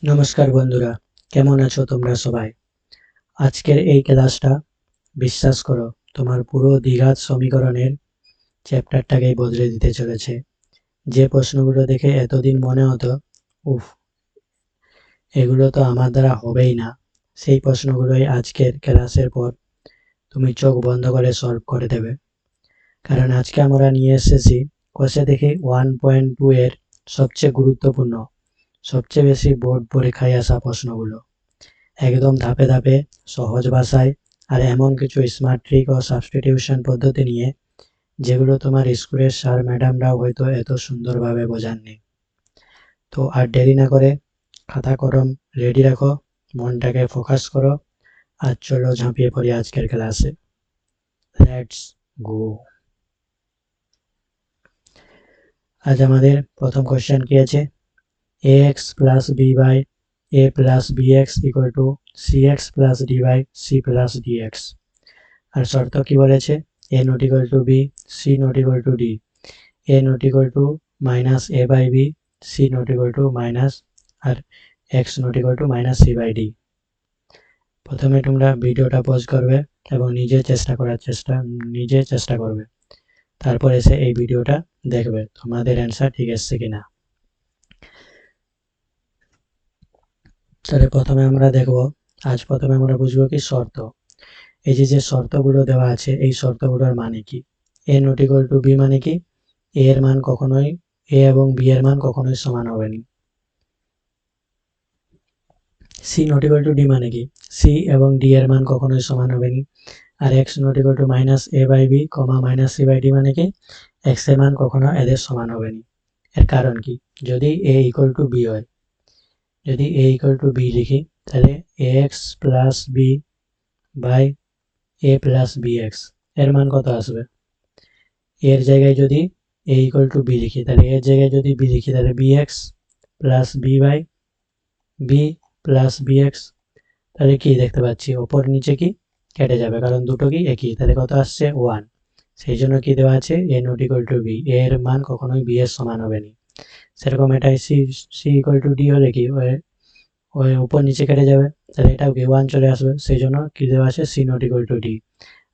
নমস্কার বন্ধুরা, কেমন আছো তোমরা সবাই? আজকের এই ক্লাসটা বিশ্বাস করো তোমার পুরো দ্বিঘাত সমীকরণের চ্যাপ্টারটাকেই বদলে দিতে চলেছে। যে প্রশ্নগুলো দেখে এতদিন মনে হতো উফ, এগুলো তো আমার দ্বারা হবেই না, সেই প্রশ্নগুলোই আজকের ক্লাসের পর তুমি চোখ বন্ধ করে সলভ করে দেবে। কারণ আজকে আমরা নিয়ে এসেছি কোষে দেখি 1.2 এর সবচেয়ে গুরুত্বপূর্ণ, সবচেয়ে বেশি বোর্ড পরীক্ষায় আসা প্রশ্নগুলো, একদম ধাপে ধাপে, সহজ ভাষায়, আর এমন কিছু স্মার্ট ট্রিক ও সাবস্টিটিউশন পদ্ধতি নিয়ে যেগুলো তোমার স্কুলের স্যার ম্যাডামরাও হয়তো এত সুন্দরভাবে বোঝাননি। তো আর দেরি না করে খাতা কলম রেডি রাখো, মনটাকে ফোকাস করো, আর চলো ঝাঁপিয়ে পড়ি আজকের ক্লাসে। Let's go. আজ আমাদের প্রথম কোশ্চেন কি আছে? ax plus b by a plus bx equal to cx plus d by c plus dx। আর শর্ত কি বলেছে? a not equal to b, c not equal to d, a not equal to minus a by b, c not equal to minus R x not equal to minus c by d। প্রথমে তোমরা ভিডিওটা pause করবে এবং নিজে চেষ্টা করবে, তারপর এসে এই ভিডিওটা দেখবে তোমাদের অ্যান্সার ঠিক এসছে কিনা। তাহলে প্রথমে আমরা বুঝবো কি শর্ত। এই যে শর্তগুলো দেওয়া আছে, এই শর্তগুলোর মানে কি? a not equal to b মানে কি? a এর মান কখনোই a এবং b এর মান কখনোই সমান হবে না। c not equal to d মানে কি? c এবং d এর মান কখনোই সমান হবে না। আর x not equal to minus a by b, minus c by d মানে কি? x এর মান কখনো এদের সমান হবে না। এর কারণ কি? যদি a equal to b হয়, যদি a equal to b লিখি, তাহলে ax plus b by a plus bx এর মান কত আসবে? এর জায়গায় যদি a equal to b লিখি, তাহলে এর জায়গায় যদি b লিখি, তাহলে bx plus b by b plus bx। তাহলে কি দেখতে পাচ্ছি? ওপর নিচে কি কেটে যাবে, কারণ দুটো কি একই। তাহলে কত আসছে? 1। সেই জন্য কি দেওয়া আছে? a not equal to b, এর মান কখনোই b এর সমান হবে না। সেরকম এটাই c equal to d হলে কি ওই উপর নিচে কেটে যাবে, তাহলে এটাও কি 1 চলে আসবে। সেই জন্য কি দেওয়া আছে? c not equal to d।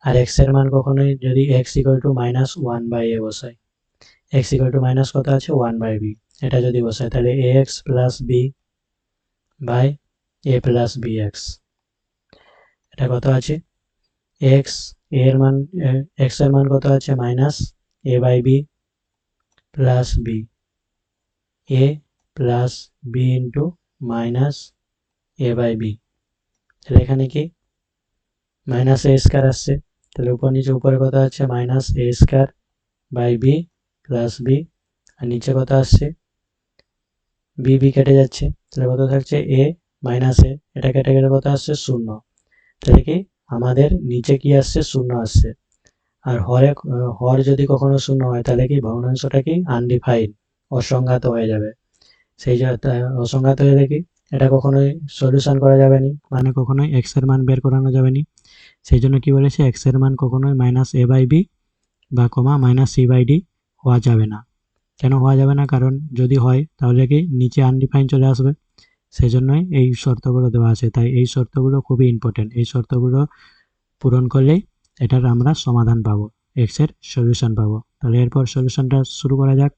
R x এর মান কখনোই, যদি x equal to minus 1 by a বসাই, x equal to minus কত আছে? 1 by b। এটা যদি বসাই, তাহলে ax plus b by a plus bx। এটা কত আছে? x এর মান x এর মান কত আছে? Minus a by b plus b, a plus b into minus a by b। তাহলে এখানে কি মাইনাস a স্কয়ার আসছে, তাহলে উপর নিচে, উপরে কত আছে? Minus a square by b plus b, আর নিচে কত আসছে? b b কেটে যাচ্ছে, তাহলে কত থাকছে? a মাইনাস a, এটা কেটে গেলে কত আসছে? 0। তাহলে কি আমাদের নিচে কি আসছে? 0 আসছে। আর হর যদি কখনো 0 হয়, তাহলে কি ভগ্নাংশটা কি আনডিফাইন্ড, অসংজ্ঞাত হয়ে যাবে। সেই জন্য অসংজ্ঞাত হলে কি এটা কখনোই সলিউশন করা যাবে না, মানে কখনোই x এর মান বের করানো যাবে না। সেই জন্য কি বলেছে? x এর মান কখনোই মাইনাস a বাই b বা মাইনাস c বাই d হওয়া যাবে না। কেন হওয়া যাবে না? কারণ যদি হয় তাহলে কি নিচে আনডিফাইন্ড চলে আসবে। সেই জন্যই এই শর্তগুলো দেওয়া আছে। তাই এই শর্তগুলো খুবই ইম্পর্টেন্ট। এই শর্তগুলো পূরণ করলেই এটার আমরা সমাধান পাবো, এক্স এর সলিউশন পাবো। তাহলে এরপর সলিউশনটা শুরু করা যাক।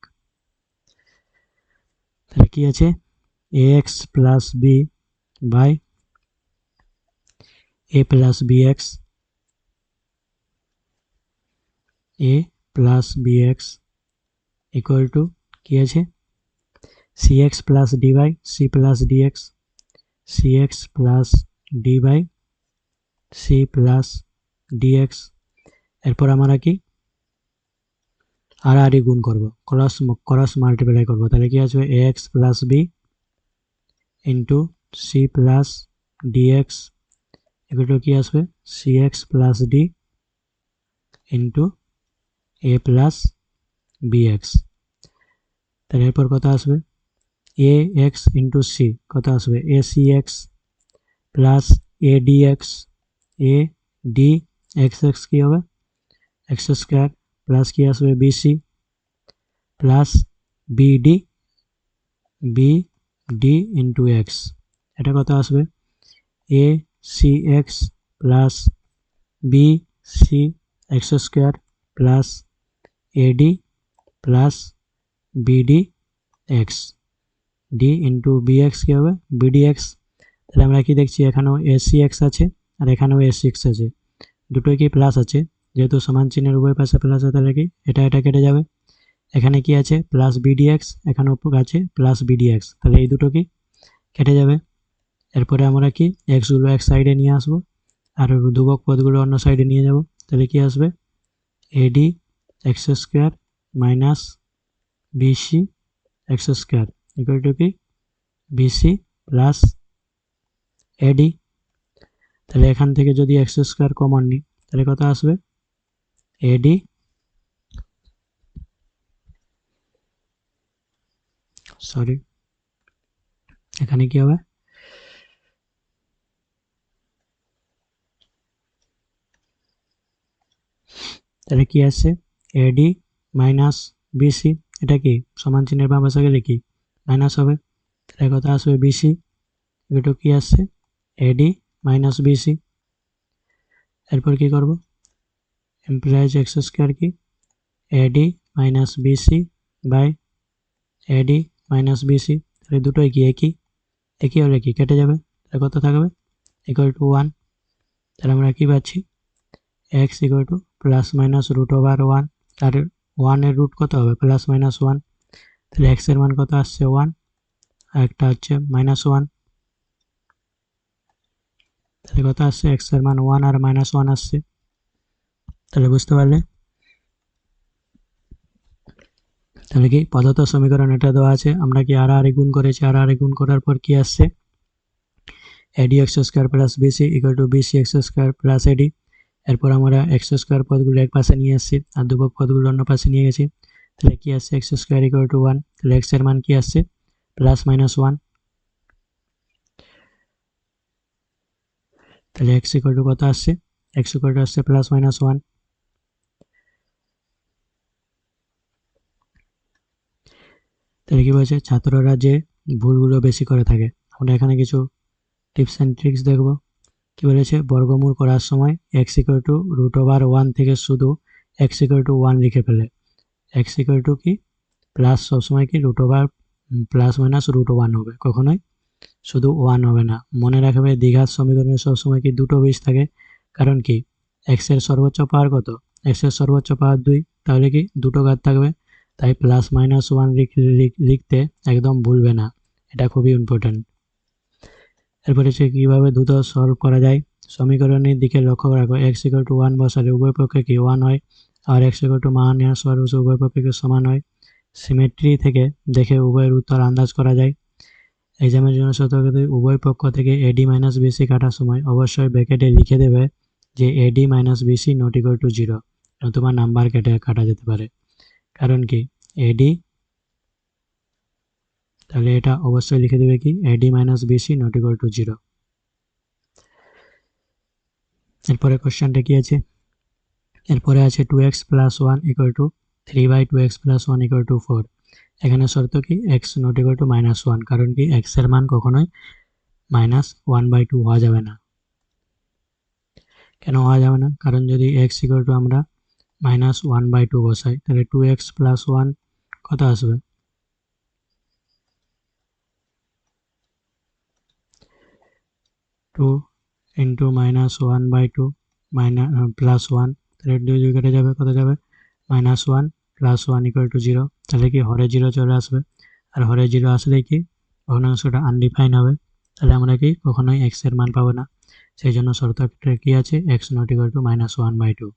তাহলে কি আছে? ax plus b by a plus bx, a plus bx equal to কি আছে? cx plus d by c plus dx, cx plus d by c plus dx। এরপর আমরা কি আর গুণ করব, ক্রস মাল্টিপ্লাই করব। তাহলে কি আসবে? ax plus b into c plus dx equal to কি আসবে? cx plus d into a plus bx। তাহলে এরপর কত আসবে? ax ইন্টু c কত আসবে? acx plus adx, a d x x কি হবে? x স্কয়ার প্লাস কি আসবে? bc plus bd, bd into x। এটা কত আসবে A C X plus B C X square plus AD plus BD X D into B X কী হবে BD x. তাহলে আমরা কি দেখছি এখানেও এসি এক্স আছে আর এখানেও এসি এক্স আছে, দুটোই কি প্লাস আছে, যেহেতু সমান চিহ্নের উভয় পাশে প্লাস আছে তাহলে কি এটা কেটে যাবে। এখানে কি আছে প্লাস বিডি এক্স, এখানেও আছে প্লাস বিডি এক্স, তাহলে এই দুটো কি কেটে যাবে। এরপরে আমরা কি এক্সগুলো এক সাইডে নিয়ে আসবো আর ধ্রুবক পদগুলো অন্য সাইডে নিয়ে যাব, তাহলে কি আসবে AD X square minus BC X square equal to কি বিসি প্লাস এডি। তাহলে এখান থেকে যদি এক্স স্কোয়ার কমন নিই তাহলে কত আসবে এডি সরি এখানে কি হবে তাহলে কি আসছে এডি মাইনাস বিসি, এটা কি সমান চিহ্নের বাম পাশে গেলে কি মাইনাস হবে, তাহলে কত আসবে বিসি এটা কি আসছে এডি মাইনাস বিসি। এরপর কি করব এমপ্লয়েজ এক্স স্কোয়ার কি AD minus BC by AD minus BC, তাহলে দুটোই কি একই হলে কি কেটে যাবে, তাহলে কত থাকবে ইকুয়াল টু 1। তাহলে আমরা কি পাচ্ছি x equal to plus minus root over 1, আর 1 এর রুট কত হবে প্লাস মাইনাস 1, তাহলে এক্স এর মান কত আসছে 1 আর একটা হচ্ছে মাইনাস 1, তাহলে কত আসছে এক্স এর মান 1 আর মাইনাস 1 আসছে। তাহলে বুঝতে পারলে, তাহলে কি প্রদত্ত সমীকরণ এটা দেওয়া আছে, আমরা কি আর গুণ করেছি, আর গুণ করার পর কি আসছে AD X square plus BC equal to BC X square plus AD. এরপর আমরা এক্স স্কোয়ার পদগুলো এক পাশে নিয়ে এসেছি আর ধ্রুবক পদগুলো অন্য পাশে নিয়ে গেছি, তাহলে কি আসছে এক্স স্কোয়ার ইকুয়াল টু 1, তাহলে এক্স এর মান কি আসছে প্লাস মাইনাস 1, তাহলে এক্স ইকুয়াল টু কত আসছে এক্স ইকুয়াল টু আসছে প্লাস মাইনাস 1। তাহলে কি বলছে ছাত্ররা যে ভুলগুলো বেশি করে থাকে, আমরা এখানে কিছু টিপস অ্যান্ড ট্রিক্স দেখব। কি বলেছে বর্গমূল করার সময় x equal to root over 1 থেকে শুধু এক্স ইকুয়াল টু 1 লিখে ফেলে, এক্স ইকুয়াল টু কি প্লাস সবসময় কি root over plus minus root 1 হবে, কখনোই শুধু 1 হবে না। মনে রাখবে দ্বিঘাত সমীকরণে সবসময় কি দুটো বীজ থাকে, কারণ কি এক্স এর সর্বোচ্চ পাওয়ার কত এক্স এর সর্বোচ্চ পাওয়ার 2, তাহলে কি দুটো ঘাত থাকবে, তাই প্লাস মাইনাস 1 লিখতে একদম ভুলবে না, এটা খুবই ইম্পর্টেন্ট। এরপরে হচ্ছে কীভাবে দ্রুত সলভ করা যায়, সমীকরণের দিকে লক্ষ্য রাখো এক্স ইকুয়াল টু 1 বসালে উভয় পক্ষে কি 1 হয় আর এক্স ইকুয়াল টু মাইনাস 1 বসে উভয় পক্ষে সমান হয়। সিমেট্রি থেকে দেখে উভয়ের উত্তর আন্দাজ করা যায়। এক্সামের জন্য সতর্কতা উভয় পক্ষ থেকে এডি মাইনাস বিসি কাটার সময় অবশ্যই ব্র্যাকেটে লিখে দেবে যে AD minus BC not equal to 0, তোমার নাম্বার কেটে কাটা যেতে পারে, কারণ কি এডি, তাহলে এটা অবশ্যই লিখে দেবে কি AD minus BC not equal to 0। এরপরে কোশ্চেনটা কি আছে, এরপরে আছে 2x plus 1 equal to 3/2x plus 1 equal to 4। এখানে শর্ত কি x not equal to minus 1, কারণ কি এক্স এর মান কখনোই মাইনাস 1/2 হওয়া যাবে না। কেন হওয়া যাবে না, কারণ যদি এক্স ইকুয়াল টু আমরা মাইনাস 1/2 বসাই তাহলে 2x প্লাস 1 কত আসবে 2 ইন্টু মাইনাস 1/2 মাইনাস প্লাস 1, তাহলে 2 কেটে যাবে কত যাবে মাইনাস 1 প্লাস 1 ইকুয়াল টু 0, তাহলে কি হরে 0 চলে আসবে, আর হরে 0 আসলে কি ভগ্নাংশটা আনডিফাইন হবে, তাহলে আমরা কি কখনোই এক্স এর মান পাবো না, সেই জন্য শর্তটা কি আছে x not equal to minus 1/2।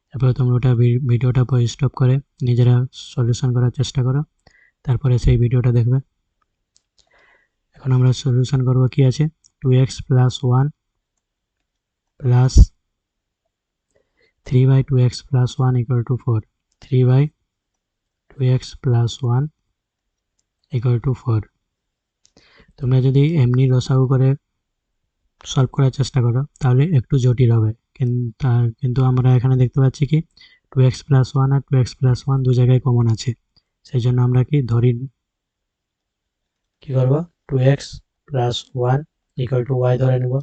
তারপরে তোমরা ওটা ভিডিওটা স্টপ করে নিজেরা সলিউশন করার চেষ্টা করো, তারপরে সেই ভিডিওটা দেখবে। এখন আমরা সলিউশন করব কি আছে 2x plus 1 plus 3/2x plus 1 equal to 4, 3/2x plus 1 equal to 4। তোমরা যদি এমনি লসাগু করে সলভ করার চেষ্টা করো তাহলে একটু জটিল হবে, কিন্তু আমরা এখানে দেখতে পাচ্ছি কি 2x প্লাস 1 আর 2x প্লাস 1 দু জায়গায় কমন আছে, সেই জন্য আমরা কি ধরি কি করব 2x plus 1 equal two Y ধরে নেব।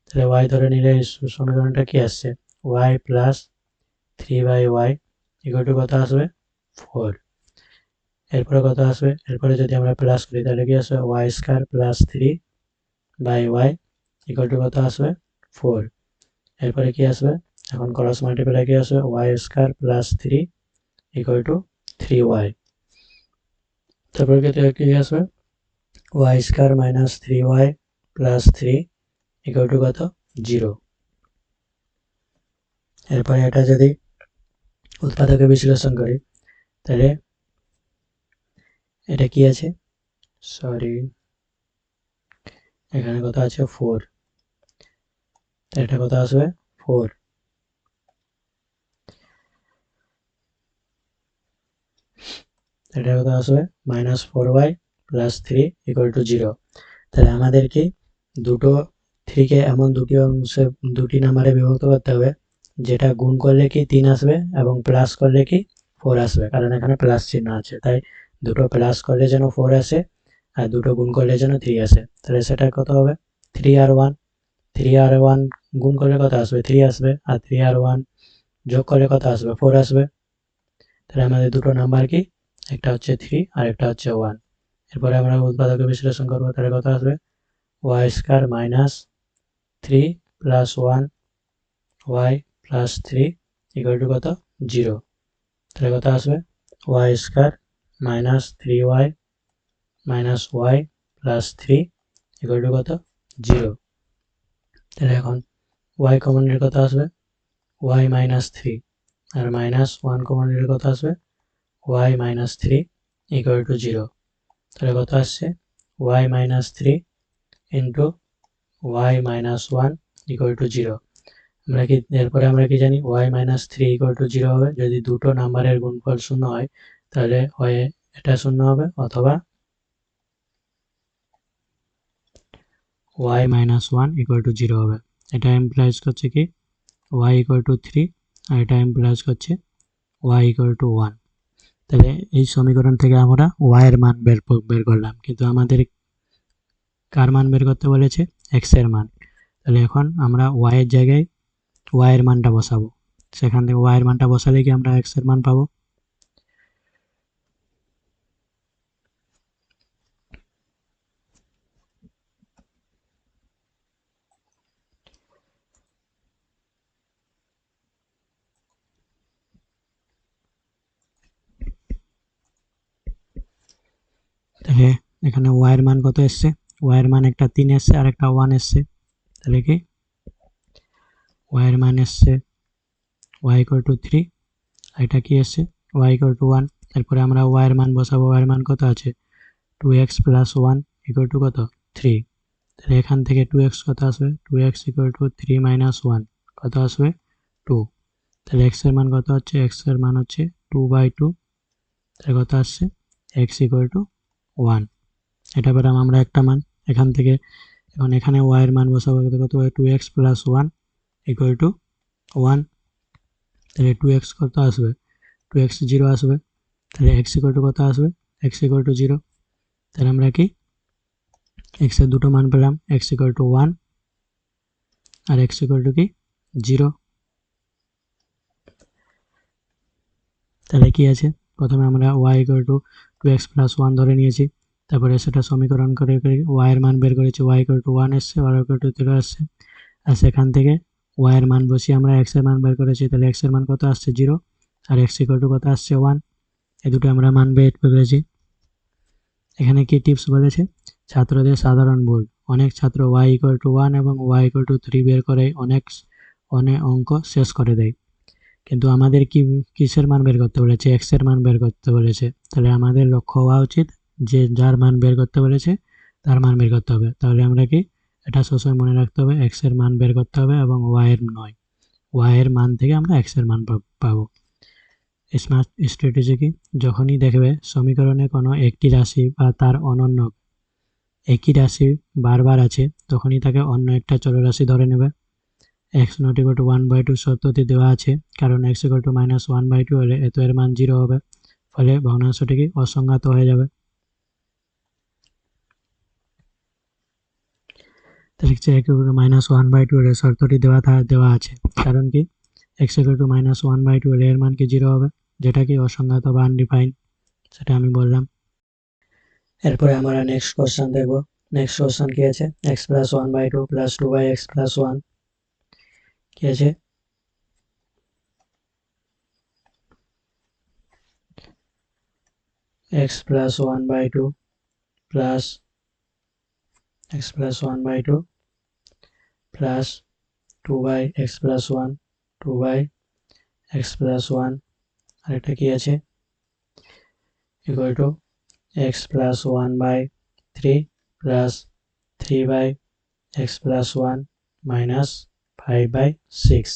তাহলে ওয়াই ধরে নিলে সমীকরণটা কি আসছে, Y plus 3/y equal to কত আসবে, 4। এরপরে কত আসবে, এরপরে যদি আমরা প্লাস করি তাহলে কি আসবে, y square plus 3/y equal to কত আসবে, 4। এরপরে কি আসবে, এখন ক্রস মাল্টিপ্লাই কি আসবে, y square plus 3 equal to 3y। তারপরে কি আসবে, y square minus 3y plus 3 equal to কত, 0। এরপরে এটা যদি উৎপাদকে বিশ্লেষণ করি তাহলে এটা কি আছে, সরি এখানে কত আছে 4, এটা কত আসবে 4। এটা কত আসবে -4y প্লাস 3 ইকুয়াল টু 0। তাহলে আমাদের কি দুটো 3 কে এমন দুটি অংশে দুটি নাম্বারে বিভক্ত করতে হবে যেটা গুণ করলে কি 3 আসবে এবং প্লাস করলে কি 4 আসবে, কারণ এখানে প্লাস চিহ্ন আছে, তাই দুটো প্লাস করলে যেন 4 আসে আর দুটো গুণ করলে যেন 3 আসে। তাহলে সেটা কত হবে, 3 আর 1, 3 আর 1 গুণ করলে কত আসবে, 3 আসবে, আর 3 আর 1 যোগ করলে কত আসবে, 4 আসবে। তাহলে আমাদের দুটো নাম্বার কি, একটা হচ্ছে 3 আর একটা হচ্ছে 1। এরপরে আমরা উৎপাদকে বিশ্লেষণ করবো, তাহলে কত আসবে, y square minus 3 plus 1 y plus 3 equal to কত, 0। তাহলে কত আসবে, y square minus 3y minus y plus 3 equal to কত, 0। তাহলে এখন ওয়াই কমন নিলে কত আসবে, ওয়াই মাইনাস 3 আর মাইনাস 1 কমন নিলে কত আসবে, ওয়াই মাইনাস 3 ইকুয়াল টু 0। তাহলে কত আসছে, y minus 3 into y minus 1 equal to 0। আমরা কি এরপরে আমরা কি জানি, ওয়াই মাইনাস 3 ইকুয়াল টু 0 হবে যদি দুটো নাম্বারের গুণফল শূন্য হয়, তাহলে হয় এটা শূন্য হবে অথবা ওয়াই মাইনাস 1 ইকুয়াল টু 0 হবে। এটা এমপ্লাইজ করছে কি ওয়াই ইকুয়াল টু 3 আর এটা এমপ্লাইজ করছে ওয়াই ইকুয়াল টু 1। তাহলে এই সমীকরণ থেকে আমরা ওয়াই এর মান বের করলাম, কিন্তু আমাদের কার মান বের করতে বলেছে, এক্স এর মান। তাহলে এখন আমরা ওয়াই এর জায়গায় ওয়াই এর মানটা বসাবো, সেখান থেকে ওয়াই এর মানটা বসালে কি আমরা এক্স এর মান পাবো। তাহলে এখানে ওয়াই এর মান কত এসছে, ওয়াই এর মান একটা 3 এসছে আর একটা 1 এসছে। তাহলে কি ওয়াই এর মান এসছে ওয়াই ইকুয়াল টু 3 আর এটা কি এসছে ওয়াই ইকুয়াল টু 1। তারপরে আমরা ওয়াই এর মান বসাবো, ওয়াই এর মান কত আছে 2x প্লাস 1 ইকুয়াল টু কত 3। তাহলে এখান থেকে 2x কত আসবে, 2x ইকুয়াল টু 3 মাইনাস 1 কত আসবে 2। তাহলে x এর মান কত হচ্ছে, x এর মান হচ্ছে 2/2। তাহলে কত আসছে x ইকুয়াল টু 1। এটা পেলাম আমরা একটা মান এখান থেকে। এখন এখানে y এর মান বসাবো, কত হয় 2x প্লাস 1 ইকুয়াল টু 1। তাহলে 2x কত আসবে, 2x 0 আসবে। তাহলে x ইকুয়াল টু কত আসবে, x ইকুয়াল টু 0। তাহলে আমরা কি x এর দুটো মান পেলাম, x ইকুয়াল টু 1 আর x ইকুয়াল টু কি 0। তাহলে কি আছে, প্রথমে আমরা y equal to 2x plus 1 ধরে নিয়েছি, তারপরে সেটা সমীকরণ করে y এর মান বের করেছি, y ইকুয়াল টু 1 এসছে, y ইকুয়াল টু 0 আসছে। আর সেখান থেকে y এর মান বসিয়ে আমরা x এর মান বের করেছি, তাহলে x এর মান কত আসছে 0 আর x ইকুয়াল টু কত আসছে 1। এই দুটো আমরা মান বের করেছি। এখানে কি টিপস বলেছে, ছাত্রদের সাধারণ ভুল, অনেক ছাত্র y ইকুয়াল টু 1 এবং y ইকুয়াল টু 3 বের করে অনেক অঙ্ক শেষ করে দেয়, কিন্তু আমাদের কিসের মান বের করতে বলেছে, x এর মান বের করতে বলেছে। তাহলে আমাদের লক্ষ্য হওয়া উচিত যে যার মান বের করতে বলেছে তার মান বের করতে হবে। তাহলে আমরা কি এটা সবসময় মনে রাখতে হবে, x এর মান বের করতে হবে এবং y এর নয়, y এর মান থেকে আমরা x এর মান পাবো। স্মার্ট স্ট্র্যাটেজি কি, যখনই দেখবে সমীকরণে কোনো একটি রাশি বা তার অনন্য একই রাশি বারবার আছে, তখনই তাকে অন্য একটা চলরাশি ধরে নেবে। x নট ইকুয়াল টু 1/2 শর্তটি দেওয়া আছে, কারণ x ইকুয়াল টু মাইনাস 1/2 হলে এত এর মান 0 হবে, ফলে ভগ্নাংশটি কি অসংজ্ঞাত হয়ে যাবে। তাহলে x = -1/2 এর শর্তটি দেওয়া আছে, কারণ কি x = -1/2 হলে এর মান কি 0 হবে, যেটা কি অসংজ্ঞাত বা আনডিফাইন্ড, সেটা আমি বললাম। এরপরে আমরা নেক্সট কোশ্চেন দেখব। নেক্সট কোশ্চেন কি আছে, x + 1/2 + 2/x + 1 কি আছে, x + 1/2 + x + 1/2 + 2/x + 1 2/x + 1 আরেকটা কি আছে = x + 1/3 + 3/x + 1 - 5/6।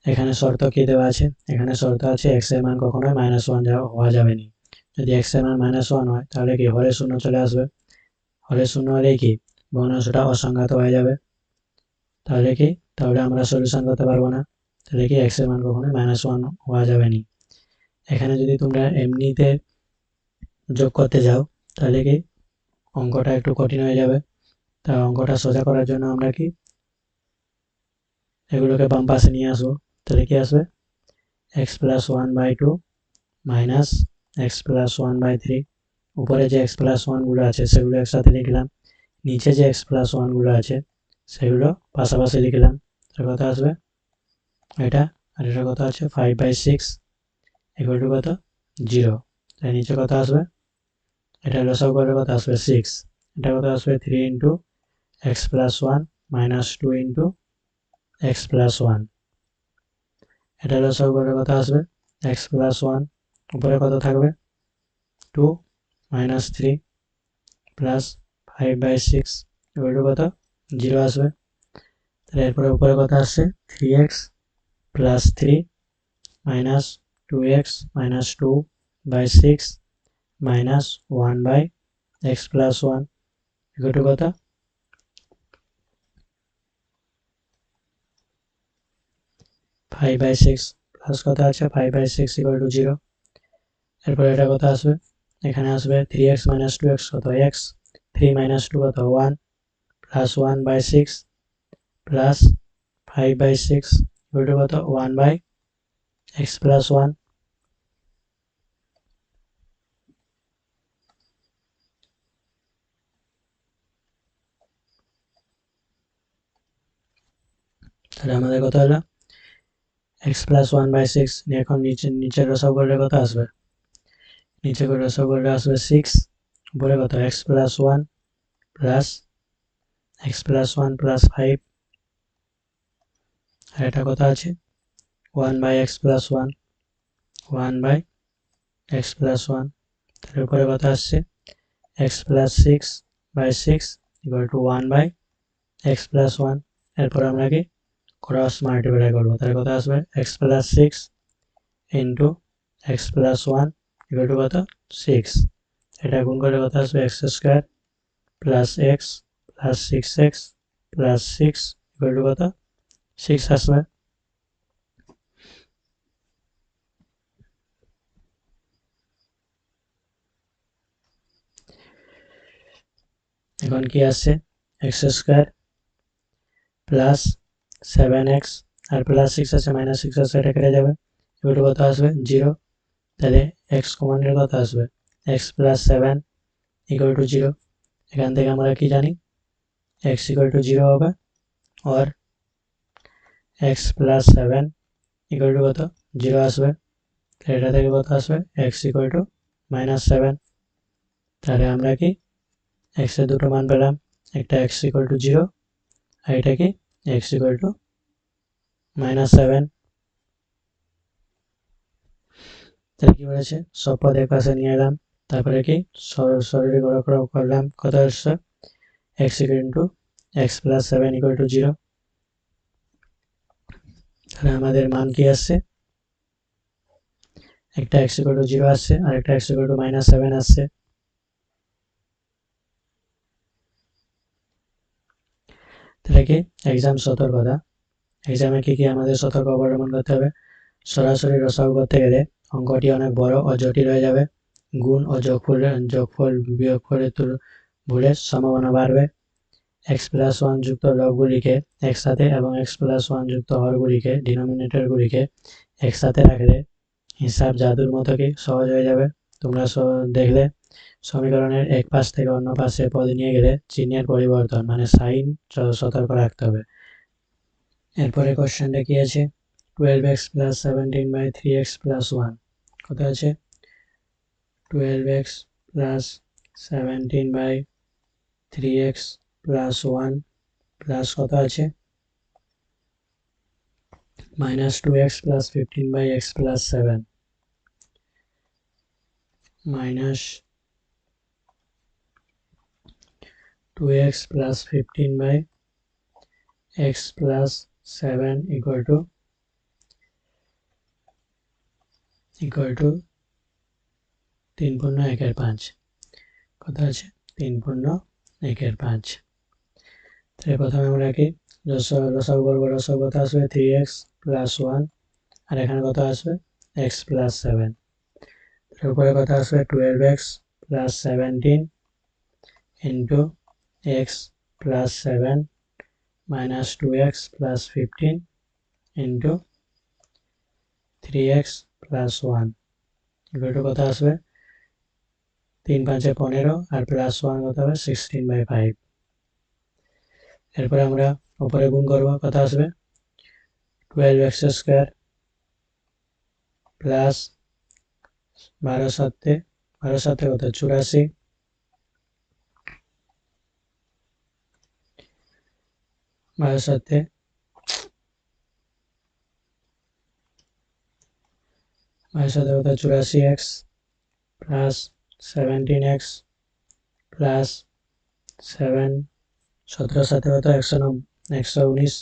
এখানে শর্ত কি দেওয়া আছে, এখানে শর্ত আছে x এর মান কখনোই -1 হওয়া যাবে না। যদি x এর মান -1 হয় তাহলে কি হরে শূন্য চলে আসবে, হরে শূন্য হলে কি ভগ্নাংশটা অসংজ্ঞাত হয়ে যাবে, তাহলে আমরা সলিউশন করতে পারবো না। তাহলে কি x এর মান কখনোই -1 হওয়া যাবে না। এখানে যদি তোমরা এমনিতে যোগ করতে যাও তাহলে কি অঙ্কটা একটু কঠিন হয়ে যাবে। তাই অঙ্কটা সোজা করার জন্য আমরা কি এগুলোকে বাম পাশে নিয়ে আসবো। তাহলে কি আসবে, x + 1/2 - x + 1/3, উপরে যে x + 1 গুলো আছে সেগুলো একসাথে লিখলাম, নিচে যে x + 1 গুলো আছে সেগুলো পাশাপাশি লিখলাম। তার কত আসবে এটা, আর এটা কত আছে 5/6 = কত 0। তাই নিচে কত আসবে, এটা লসাগু করলে কত আসবে 6, এটা কত আসবে 3 × x + 1 - 2 × x + 1, এটা লসাগু করলে কত আসবে x + 1 উপরে কত থাকবে 2 - 3 + 5/6 = কত 0 আসবে। তাহলে এরপরে উপরে কত আসছে 3x + 3 - 2x - 2/6 - 1/x + 1 = কত 5/6 প্লাস কত আছে 5/6 = 0। এরপরে এটা কত আসবে, এখানে আসবে 3x - 2x কত x, 3 - 2 কত 1 + 1/6 + 5/6 = কত 1/x + 1। তাহলে আমাদের কত হলো x + 1/6। এখন নিচের লসাগু করলে কত আসবে, নিচে করে লসাগু করলে আসবে 6, উপরে কত x + 1 + x + 1 + 5, আর এটা কত আছে 1/x + 1 1/x + 1। তার উপরে কত আসছে x + 6/6 = 1/x + 1। এরপর আমরা কি ক্রস মাল্টিপ্লাই করবো, তাহলে কত আসবে x + 6 × x + 1 = কত 6, এটা গুণ করে কত আসবে x² + x + 6x + 6 = কত 6 আসবে। এখন কি আসছে x² + 7x আর +6 আছে -6 আছে, এটা কেটে যাবে, এগুলো কত আসবে 0। তাহলে x কমন নিলে কত আসবে x + 7 = 0। এখান থেকে আমরা কি জানি x = 0 হবে, আর x + 7 = কত 0 আসবে। এটা থেকে কত আসবে x = -7। তাহলে আমরা কি x এর দুটো মান পেলাম, একটা x = 0 আর এটা কি x = -7। তাহলে কি বলেছে সব পদ এক পাশে নিয়ে এলাম, তারপরে কি সরলীকরণ করলাম, কত আসছে x × x + 7 = 0। তাহলে আমাদের মান কি আসছে, একটা x = 0 আসছে আর একটা x = -7 আসছে। তাহলে কি এক্সাম সতর্কতা, এক্সামে কি আমাদের সতর্ক অবলম্বন করতে হবে, সরাসরি লসাগু করতে গেলে অঙ্কটি অনেক বড় ও জটিল হয়ে যাবে, গুণ ও যোগফল বিয়োগফলের ভুলের সম্ভাবনা বাড়বে। x+1 যুক্ত লবগুলিকে একসাথে এবং x+1 যুক্ত হরগুলিকে ডিনোমিনেটরগুলিকে একসাথে রাখলে হিসাব জাদুর মতো কি সহজ হয়ে যাবে। তোমরা দেখলে সমীকরণের এক পাশ থেকে অন্য পাশে পদ নিয়ে গেলে চিহ্নের পরিবর্তন মানে সাইন সতর্ক রাখতে হবে। এরপরে কোশ্চেনটা কি আছে, 12x + 17 / 3x + 1 কত আছে, 12x + 17 / 3x + 1 প্লাস কত আছে, -2x + 15/x + 7 -2x + 15/x + 7 = 3/1/5 কত আছে, 3/1/5। তাহলে প্রথমে আমরা কি লসাগু করব, লসাগু কত আসবে 3x + 1 আর এখানে কত আসবে x + 7, তার উপরে কত আসবে 12x + 17 into x + 7 - 2x + 15 into 3x + 1 এগুলো কত আসবে 3×5 = 15 আর +1 কত হবে 16/5। এরপরে আমরা উপরে গুণ করব, কত আসবে 12x² প্লাস 12 7 কত 84 12 7 কত 84x প্লাস 17x প্লাস 7 17 7 কত 119।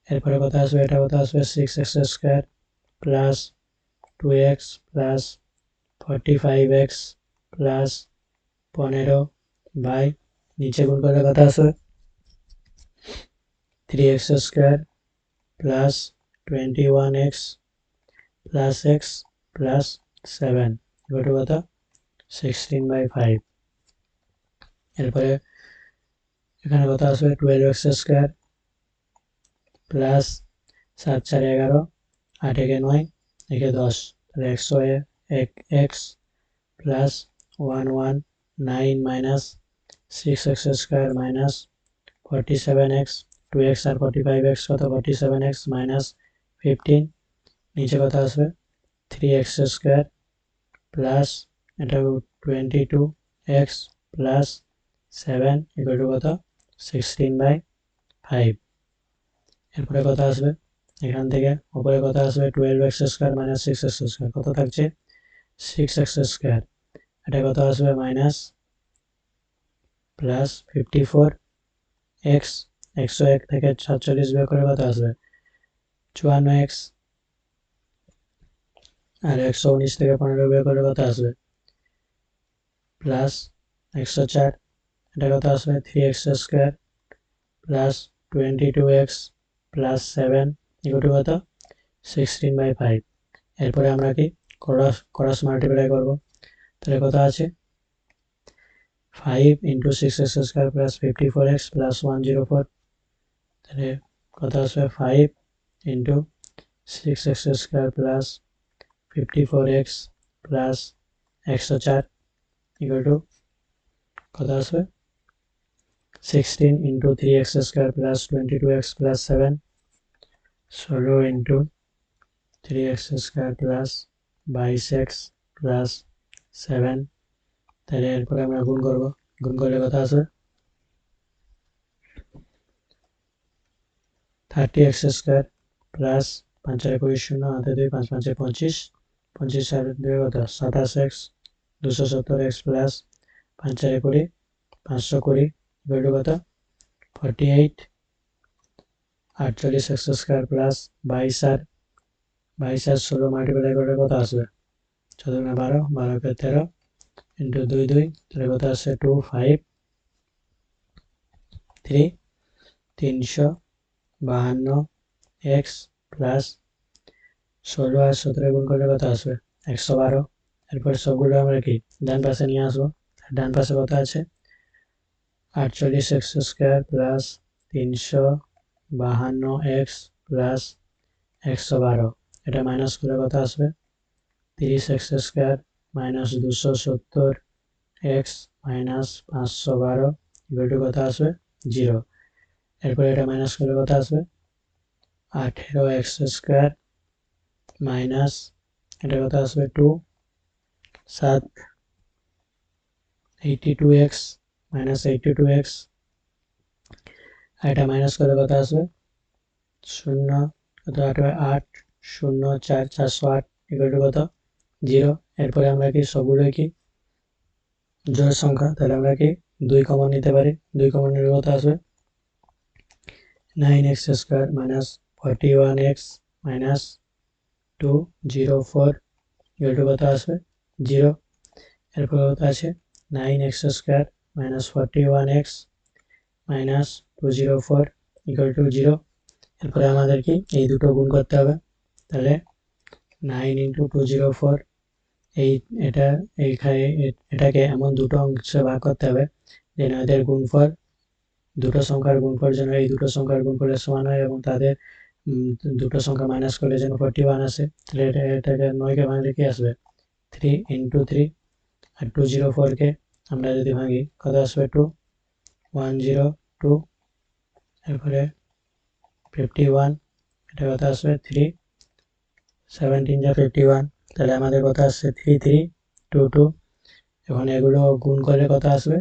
এরপরে কত আসবে, এটা কত আসবে 6x² plus 2x plus 45x plus 15 by নিচে গুণ করলে কত আসবে 3x² plus 21x plus x plus 7 কত 16/5। এরপরে এখানে কত আসবে 12x² প্লাস 7 4 11 8 একে 9 একে 10 তাহলে 101x plus 119 minus 6x² minus 47x 2x আর 45x কত 47x মাইনাস 15 নিচে কত আসবে 3x² প্লাস এটা 22x প্লাস 7 কত 16/5। এরপরে কত আসবে এখান থেকে উপরে কত আসবে 12x² - 6x² কত থাকছে 6x², এটা কত আসবে মাইনাস প্লাস 54x 101 থেকে 47 বিয়োগ করে কত আসবে 54x আর 119 থেকে 15 বিয়োগ করে কত আসবে প্লাস 104, এটা কত আসবে 3x² প্লাস 22x প্লাস 7 কত 16/5। এরপরে আমরা কি ক্রস মাল্টিপ্লাই করব, তাহলে কত আছে 5 × 6x² প্লাস 54x প্লাস 104, তাহলে কত আসবে 5 × 6x² প্লাস 54x প্লাস 104 কত আসবে 16 × 3x² plus 22x plus 7 16 × 3x² plus 22x plus 7, তাহলে এরপরে আমরা গুণ করব, গুণ করলে কত আসবে 30x² প্লাস 5 আর 20 0 হাতে 2 5 5 25 25 আর 2 কত 27x 270x প্লাস 5 আর 20 520 কত 48 48x² প্লাস 22 আর 16 মাল্টিপ্লাই করলে কত আসবে 14 12 12 কে 13 ইন্টু 2 2, তাহলে কত আসছে 2 5 3 352x প্লাস 16 আর 17 গুণ করলে কত আসবে 112। এরপর সবগুলো আমরা কি ডান পাশে নিয়ে আসবো, ডান পাশে কত আছে 48x square plus 352x plus 112, এটা মাইনাস করে কত আসবে 30x square minus 270x minus 512 equal to কত আসবে 0। এরপরে এটা মাইনাস করে কত আসবে 18x স্কোয়ার মাইনাস এটা কত আসবে 2 7 82x মাইনাস 82x, এটা মাইনাস করে কত আসবে 0 কত 8 0 4 408 ইকুয়াল টু কত 0। এরপরে আমরা কি সবগুলো কি জোড় সংখ্যা, তাহলে আমরা কি 2 কমন নিতে পারি, 2 কমন নিলে কত আসবে 9x square minus 41x minus 204 equal to কত আসবে 0। এরপর কত আছে 9x square minus 41x minus 204 equal to 0। এরপরে আমাদের কি এই দুটো গুণ করতে হবে, তাহলে 9 ইন্টু 204, এটাকে এমন দুটো অংশে ভাগ করতে হবে যেন এদের গুণফল দুটো সংখ্যার গুণফল যেন এই দুটো সংখ্যার গুণফলের সমান হয় এবং তাদের দুটো সংখ্যা মাইনাস করলে যেন 41 আসে। তাহলে এটাকে 9কে ভাঙলে কি আসবে 3 ইন্টু 3, আর 204কে আমরা যদি ভাঙি কত আসবে 2 102, এরপরে 51, এটা কত আসবে 3 17 যা 51, তাহলে আমাদের কত আসছে 3322। এখন এগুলো গুণ করলে কত আসবে,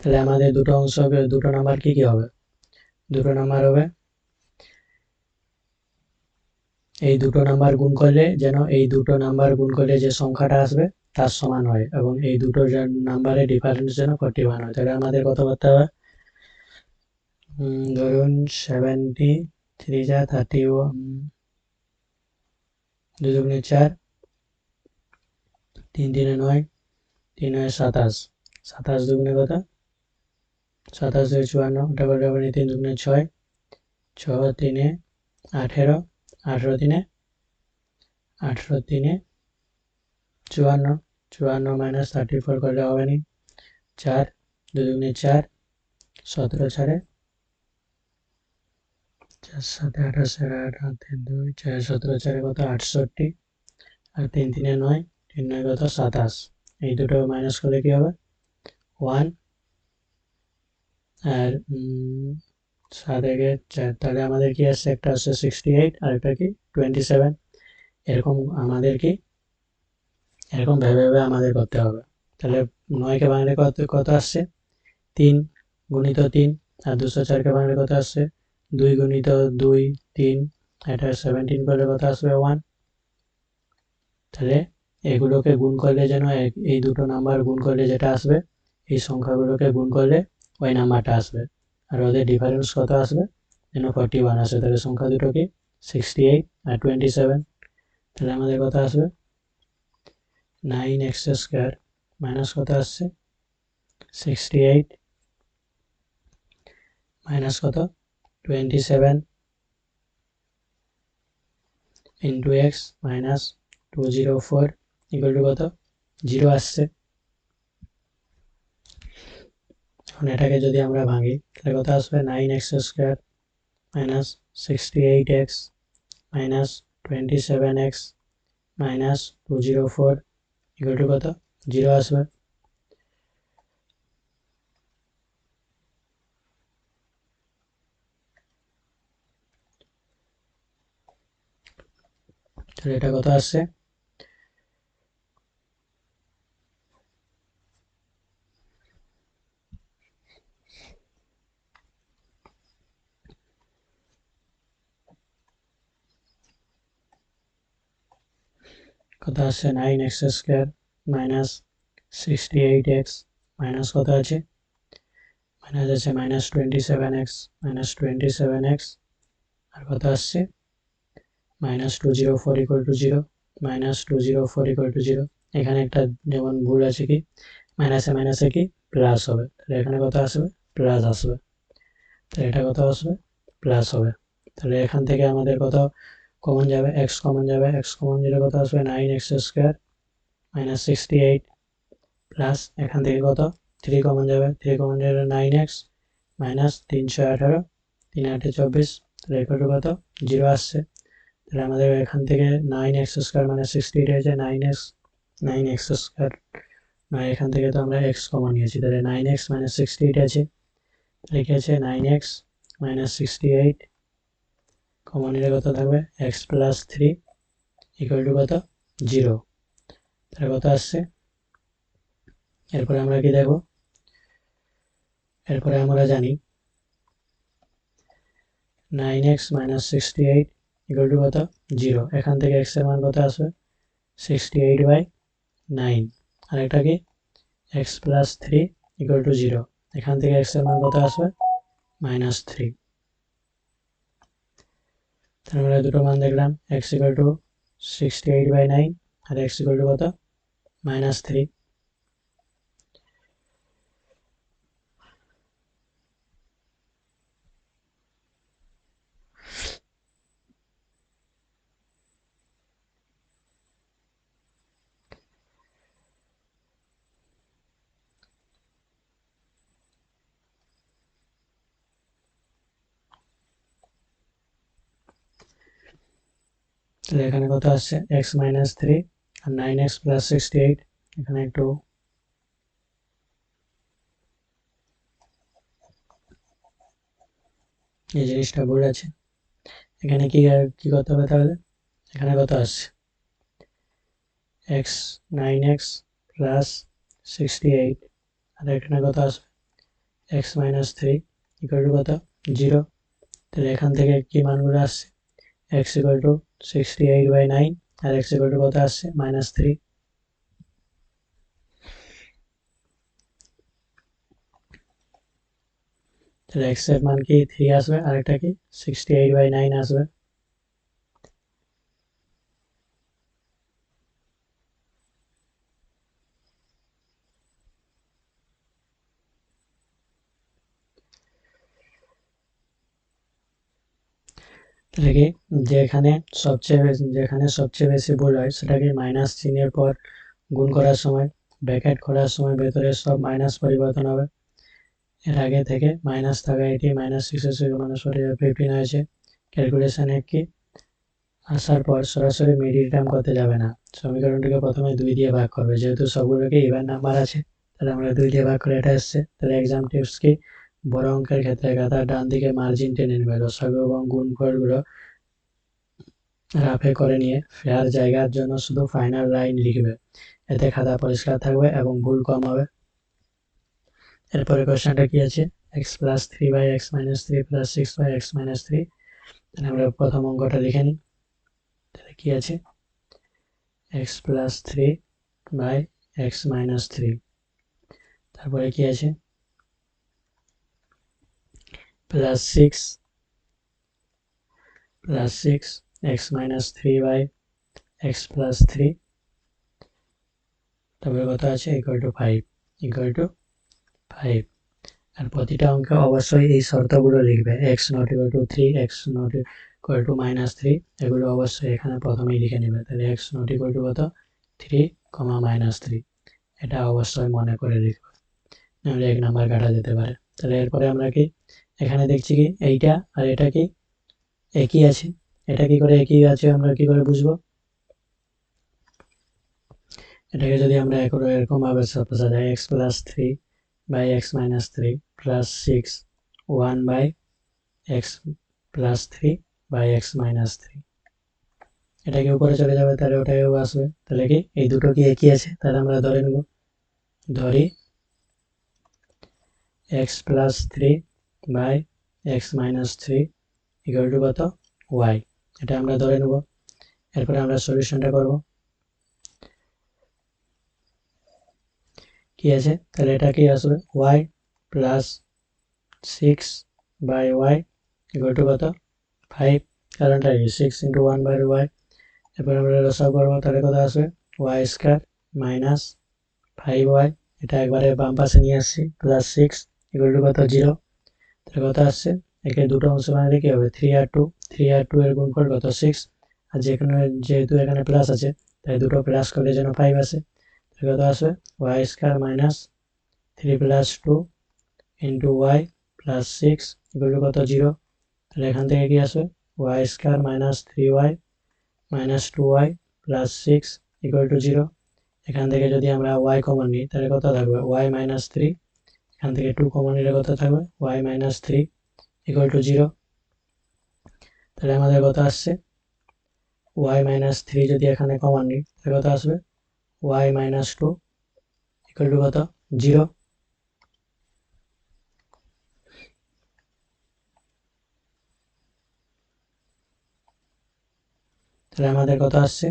তাহলে আমাদের দুটো অংশ হবে, দুটো নাম্বার কি কি হবে, দুটো নাম্বার হবে এই দুটো নাম্বার গুণ করলে যেন এই দুটো নাম্বার গুণ করলে যে সংখ্যাটা আসবে তার সমান হয় এবং এই দুটো নাম্বারের ডিফারেন্স যেন 41 হয়। তাহলে আমাদের কত করতে হবে, ধরুন 73 যা 31, 2 দুগুণে 4, 3 3 9, 3 9 27, 27 দুগুণে কত 27 2 54, ওটা করে হবে 3 দুগুণে 6, 6 3 18, 18 3 54, 54 মাইনাস 34 করলে হবে নি, 4 2 দুগুণে 4, 17 4 4 7 28 8 3 2 4 17 4 কত 68, আর 3 3 9, 3 9 কত 27, এই দুটো মাইনাস করলে কি হবে 1, আর 7 একে 4, তাহলে আমাদের কি আসছে, একটা আসছে 68 আর একটা কি 27। এরকম আমাদের কি এরকম ভেবে ভেবে আমাদের করতে হবে। তাহলে 9কে ভাঙলে কত আসছে 3 গুণিত 3, আর 204কে ভাঙলে কত আসছে 2 গুণিত 2 3, এটা 17 করলে কত আসবে 1। তাহলে এগুলোকে গুণ করলে যেন এই দুটো নাম্বার গুণ করলে যেটা আসবে এই সংখ্যাগুলোকে গুণ করলে ওই নাম্বারটা আসবে, আর ওদের ডিফারেন্স কত আসবে যেন 41 আসে। তাহলে সংখ্যা দুটো কি 68 আর 27। তাহলে আমাদের কত আসবে 9x স্কোয়ার মাইনাস কত আসছে 68 মাইনাস কত 27 into x minus 204 equal to কত 0 আসছে। এখন এটাকে যদি আমরা ভাঙি তাহলে কত আসবে 9x square minus 68x minus 27x minus 204 equal to কত 0 আসবে। তাহলে এটা কত আসছে কত আসছে 9x square minus 68x minus কত আছে মাইনাস আছে মাইনাস 27x মাইনাস 27x, আর কত আসছে minus 204 equal to 0 minus 204 equal to 0। এখানে একটা যেমন ভুল আছে কি মাইনাসে মাইনাসে কি প্লাস হবে, তাহলে এখানে কত আসবে প্লাস আসবে, তাহলে এটা কত আসবে প্লাস হবে। তাহলে এখান থেকে আমাদের কত কমন যাবে এক্স কমন যাবে, এক্স কমন দিলে কত আসবে 9x স্কোয়ার মাইনাস 68 প্লাস এখান থেকে কত 3 কমন যাবে, 3 কমন যাবে 9x মাইনাস 318, 3 8 24, তাহলে ইকুয়াল টু কত 0 আসছে। তাহলে আমাদের এখান থেকে 9x স্কয়ার মানে 68 হয়েছে, 9x স্কয়ার নয়, এখান থেকে তো আমরা x কমন নিয়েছি, তাহলে 9x মাইনাস 68 আছে, তাহলে কি আছে 9x মাইনাস 68 কমন নিলে কত থাকবে x প্লাস 3 ইকুয়াল টু কত 0, তাহলে কত আসছে। এরপরে আমরা কি দেখব, এরপরে আমরা জানি 9x মাইনাস 68 ইকুয়াল টু কত 0, এখান থেকে x এর মান কত আসবে 68/9, আর এটা কি x প্লাস 3 ইকুয়াল টু 0, এখান থেকে x এর মান কত আসবে -3। তাহলে আমরা দুটো মান দেখলাম, x ইকুয়াল টু 68/9 আর x ইকুয়াল টু কত -3। তাহলে এখানে কত আসছে x মাইনাস 3 আর 9x প্লাস 68, এখানে একটু এই জিনিসটা ভুল আছে, এখানে কি করতে হবে, তাহলে এখানে কত আসছে x 9x প্লাস 68 আর এখানে কত আসবে x মাইনাস 3 ইকুয়াল টু কত 0, তাহলে এখান থেকে কি মানগুলো আসছে x ইকুয়াল টু 68/9 আর x ইকুয়াল টু কত আসছে -3। তাহলে x এর মান কি 3 আসবে আর এটা কি 68/9 আসবে। তাহলে কি যেখানে সবচেয়ে বেশি ভুল হয় সেটাকে মাইনাস চিহ্নের পর গুণ করার সময় ব্র্যাকেট করার সময় ভেতরে সব মাইনাস পরিবর্তন হবে। এর আগে থেকে মাইনাস থাকা এটি -6 হয়েছে। ক্যালকুলেশনে কি আসার পর সরাসরি মিডিল টার্ম করতে যাবে না, সমীকরণটিকে প্রথমে 2 দিয়ে ভাগ করবে, যেহেতু সবগুলোকে ইভেন নাম্বার আছে তাহলে আমরা 2 দিয়ে ভাগ করে এটা এসছে। তাহলে এক্সাম টিপস কি, বড় অঙ্কের ক্ষেত্রে খাতার ডান দিকে মার্জিন টেনে নেবে, লসাগু এবং গুণফলগুলো রাফে করে নিয়ে ফেয়ার জায়গার জন্য শুধু ফাইনাল লাইন লিখবে, এতে খাতা পরিষ্কার থাকবে এবং ভুল কম হবে। এরপরে কোশ্চেনটা কি আছে, x plus 3/x minus 3 plus 6/x minus 3, তাহলে আমরা প্রথম অঙ্কটা লিখে নিই। তাহলে কি আছে x প্লাস 3/x মাইনাস 3, তারপরে কি আছে plus 6x minus 3/x plus 3, তারপরে কত আছে ইকুয়াল টু 5। আর প্রতিটা অঙ্কে অবশ্যই এই শর্তগুলো লিখবে, x not equal two 3, x not equal two -3, এগুলো অবশ্যই এখানে প্রথমেই লিখে নেবে। তাহলে x নট ইকুয়াল টু কত 3, -3, এটা অবশ্যই মনে করে লিখবে, নাহলে 1 নাম্বার কাটা যেতে পারে। তাহলে এরপরে আমরা কি এখানে দেখছি কি এইটা আর এটা কি একই আছে, এটা কি করে একই আছে আমরা কি করে বুঝবো, এটাকে যদি আমরা এরকম ভাবে বোঝা যায় x plus 3/x minus 3 plus 6 1/x plus 3/x minus 3, এটাকে উপরে চলে যাবে, তাহলে ওটাকেও আসবে। তাহলে কি এই দুটো কি একই আছে, তাহলে আমরা ধরে নেব, ধরি x plus 3/x minus 3 equal to কত y, এটা আমরা ধরে নেব। এরপরে আমরা সলিউশনটা করব, কি আছে তাহলে এটা কি আসবে y plus 6/y equal to কত 5, কারণটা কি 6 × 1/y। এরপর আমরা লসাগু করব, তাহলে কত আসবে y স্কয়ার মাইনাস 5y, এটা একবারে বাম পাশে নিয়ে আসছি, প্লাস 6 ইকুয়াল টু কত 0, তাহলে কত আসছে একে দুটো অংশ বানালে কি হবে 3 আর 2 এর গুণফল কত 6, আর যেহেতু এখানে প্লাস আছে তাই দুটো প্লাস করলে যেন 5 আসে, তাহলে কত আসবে y square minus 3 plus 2 into y plus 6 equal to কত 0। তাহলে এখান থেকে কি আসবে y square minus 3y minus 2y plus 6 equal to 0। এখান থেকে যদি আমরা ওয়াই কমন নিই তাহলে কত থাকবে ওয়াই মাইনাস 3, এখান থেকে 2 কমন নিলে কত থাকবে ওয়াই মাইনাস 3 ইকুয়াল টু 0। তাহলে আমাদের কত আসছে ওয়াই মাইনাস 3 যদি এখানে কমন নিই তাহলে কত আসবে ওয়াই মাইনাস 2 ইকুয়াল টু কত 0। তাহলে আমাদের কত আসছে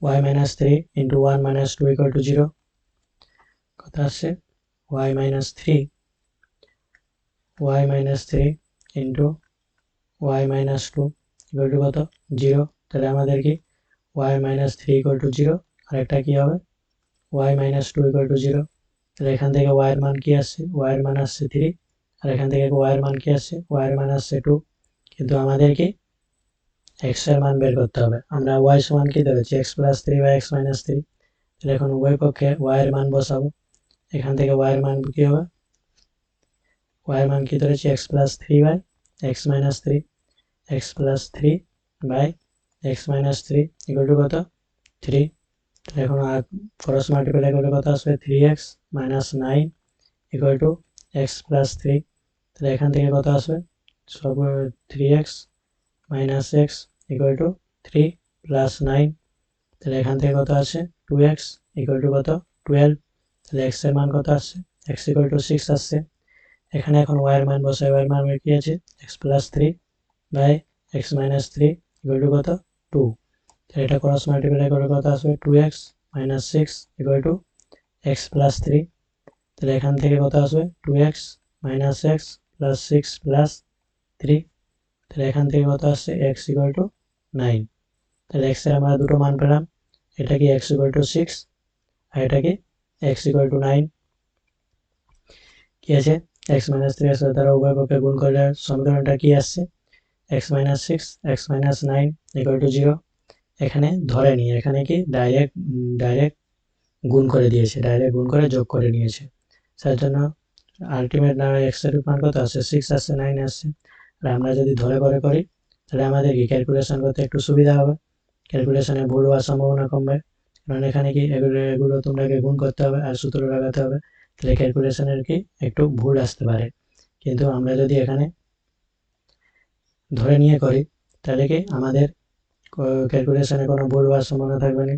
y minus 3 into 1 minus 2 equal to 0 কত আসছে y minus 3 into y minus 2 equal to কত 0। তাহলে আমাদের কি y minus 3 equal to 0 আর একটা কি হবে y minus 2 equal to 0। তাহলে এখান থেকে y এর মান কি আসছে y এর মান আসছে 3 আর এখান থেকে y এর মান কি আসছে y এর মান আসছে 2। কিন্তু আমাদের কি x এর মান বের করতে হবে। আমরা y সমান কি ধরেছি x plus 3 by x minus 3। তাহলে এখন উভয় পক্ষে y এর মান বসাবো। এখান থেকে y এর মান কি হবে y এর মান কি ধরেছি x plus 3 by x minus 3 x plus 3 by x minus 3 equal to কত 3। তাহলে এখন ক্রস মাল্টিপ্লাই করলে কত আসবে 3x minus 9 equal to x plus 3। তাহলে এখান থেকে কত আসবে সব 3x minus x equal to 3 plus 9। তাহলে এখান থেকে কত আসে 2x equal to কত 12। তাহলে x এর মান কত আসছে x equal to 6 আসছে। এখানে এখন y এর মান বসাই y এর মান কি আছে x plus 3 by x minus 3 equal to কত 2। তাহলে এটা ক্রস মাল্টিপ্লাই করে কত আসবে 2x minus 6 equal to x plus 3। তাহলে এখান থেকে কত আসবে 2x minus x plus 6 plus 3। তাহলে এখান থেকে কত আসছে x equal to 9। তাহলে x এর আমরা দুটো মান পেলাম, এটা কি x equal to 6 আর এটা কি x equal to 9। কি আছে x minus 3 এর সাথে তারা উভয় পক্ষে গুণ করলে সমীকরণটা কি আসছে x minus 6 x minus 9 equal to 0। এখানে ধরে নিয়ে এখানে কি ডাইরেক্ট গুণ করে দিয়েছে, ডাইরেক্ট গুণ করে যোগ করে নিয়েছে। তার জন্য আলটিমেট না x এর মান কত আসছে 6 আসছে 9 আসছে। আর আমরা যদি ধরে করে করি তাহলে আমাদের কি ক্যালকুলেশন করতে একটু সুবিধা হবে, ক্যালকুলেশনে ভুল হওয়ার সম্ভাবনা কমবে। কারণ এখানে কি এগুলো তোমাকে গুণ করতে হবে আর সূত্র লাগাতে হবে, তাহলে ক্যালকুলেশনের কি একটু ভুল আসতে পারে। কিন্তু আমরা যদি এখানে ধরে নিয়ে করি তাহলে কি আমাদের ক্যালকুলেশনে কোনো ভুল হওয়ার সম্ভাবনা থাকবে না।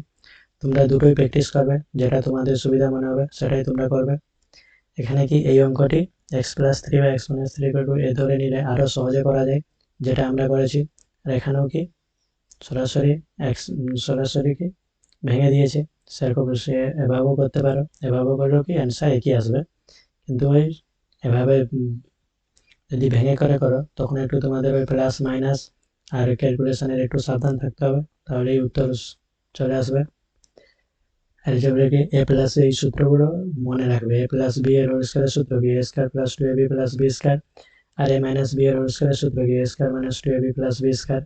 তোমরা দুটোই প্র্যাকটিস করবে, যেটা তোমাদের সুবিধা মনে হবে সেটাই তোমরা করবে। এখানে কি এই অঙ্কটি x plus 3 by x minus 3 equal to এ ধরে নিলে আরো সহজে করা যায়, যেটা আমরা করেছি। আর এখানেও কি সরাসরি কি ভেঙে দিয়েছে, সেরকম সে এভাবেও করতে পারো, এভাবেও করলেও কি অ্যান্সার একই আসবে। কিন্তু ওই এভাবে যদি ভেঙে করে করো তখন একটু তোমাদের ওই প্লাস মাইনাস আর ক্যালকুলেশনের একটু সাবধান থাকতে হবে, তাহলে এই উত্তর চলে আসবে। অ্যালজেব্রাকে এ প্লাস এই সূত্রগুলো মনে রাখবে, এ প্লাস বি এর হোল স্কয়ারের সূত্র কি A square plus 2ab plus B square, আর এ মাইনাস বি এর হোল স্কয়ারের সূত্র কি A square minus 2ab plus B square.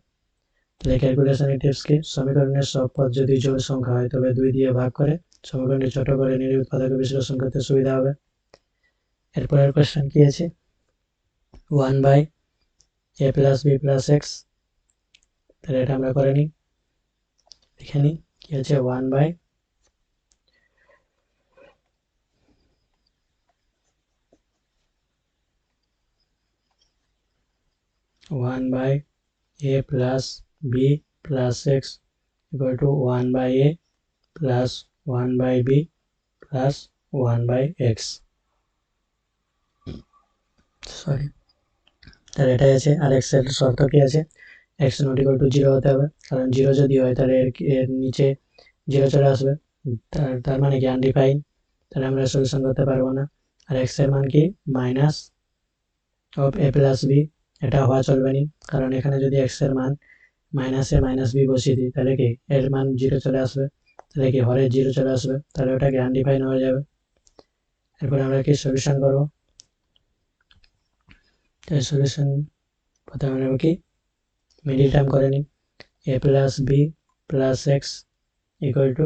তাহলে ক্যালকুলেশনের টিপস কি সমীকরণের সব পদ যদি জোড় সংখ্যা হয় তবে 2 দিয়ে ভাগ করে সমীকরণটি ছোট করে নিলে উৎপাদকে বিশ্লেষণ করতে সুবিধা হবে। এরপরের কোশ্চেন কি আছে 1 by a plus B plus x. তাহলে এটা আমরা করে নিই, দেখে নিই কি আছে 1 by a plus b plus x equal to 1 by a plus 1 by b plus 1 by x। Sorry, তাহলে এটাই আছে। আর x এর শর্ত কি আছে x not equal to 0 হতে হবে, কারণ 0 যদি হয় তাহলে এর নিচে 0 চলে আসবে, তার মানে কি আনডিফাইন, তাহলে আমরা সলিউশন করতে পারবো না। আর x এর মান কি minus of a plus b, এটা হওয়া চলবে না, কারণ এখানে যদি x এর মান মাইনাসে মাইনাস বি বসিয়ে দিই তাহলে কি এর মান 0 চলে আসবে, তাহলে কি হরে 0 চলে আসবে, তাহলে ওটাকে আনডিফাইন হয়ে যাবে। এরপর আমরা কি সলিউশন করব, তাই সলিউশন প্রথমে আমরা কি মিডিল টার্ম করে নিই a plus B plus x equal to